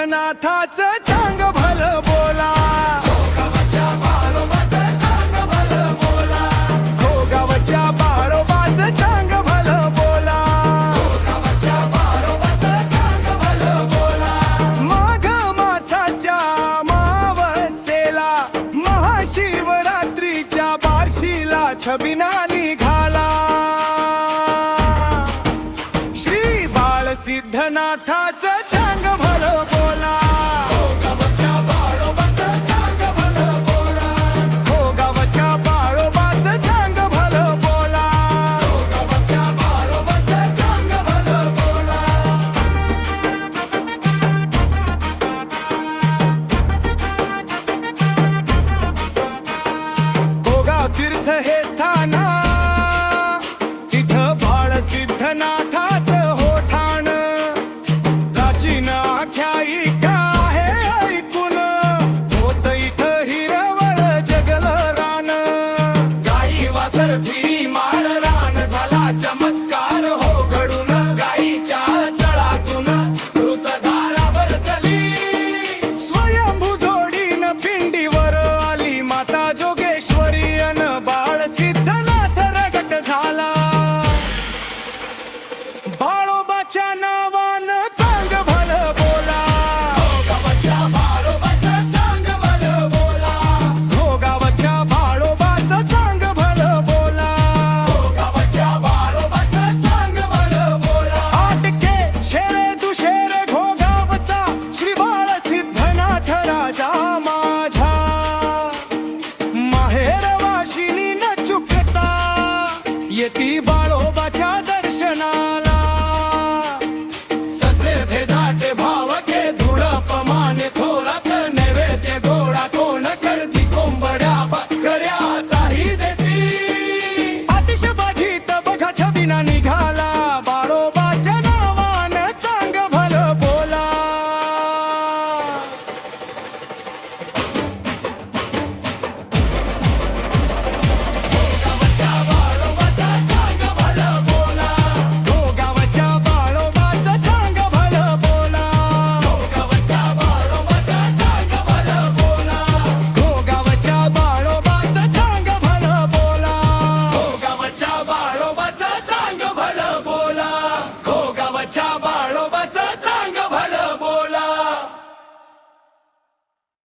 सिद्धनाथाचं चांग भल बोला, गावच्या बाळोबाचं चांग भलं बोला, गावच्या बाळोबाचं चांग भल बोला, गावच्या बाळोबाचं चांग भलं बोला. माघ मासाच्या मावसेला महाशिवरात्रीच्या बार्शीला छबिना निघाला. श्री बाळ सिद्धनाथाचं चांग भल बोला, गावच्या बाळोबाचं चांग भलं बोला, गावच्या बाळोबाचं चांग भल बोला. गावच्या बाळोबाचं चांग भलं बोला. गोगाव तीर्थ हे स्थान, तिथं बाळ सिद्धनाथाचं हो ठाण. प्राचीन आख्यायिका आहे ऐकून, होत इथं हिरवळ जगल रान. गाई वासर फिरी माळ रान झाला चमत्कार हो घडून. गाईच्या चळातून ऋतधारा बरसली, स्वयंभू जोडीन पिंडीवर आली माता जोगेश्वरी अन बाळ सिद्धनाथ रगट झाला. बाळोबाच्या नावानं चांग भल बोला, गावच्या बाळोबाचं चांग भलं बोला, गावच्या बाळोबाचं चांग भल बोला. गावच्या बाळोबाचं चांग भलं बोला. आटके शेरे दुशेरे घोगावचा श्री बाळ सिद्धनाथ राजा माझा. माहेर वाशिनी न चुकता येती बाळोबाच्या दर्शनाला. ससे भेदाटे भावके धुळप माने थोरात नैवेद्य गोळा कोण करती कोंबड्या बकऱ्याचाही देती. आतिषबाजीत बघा छबिना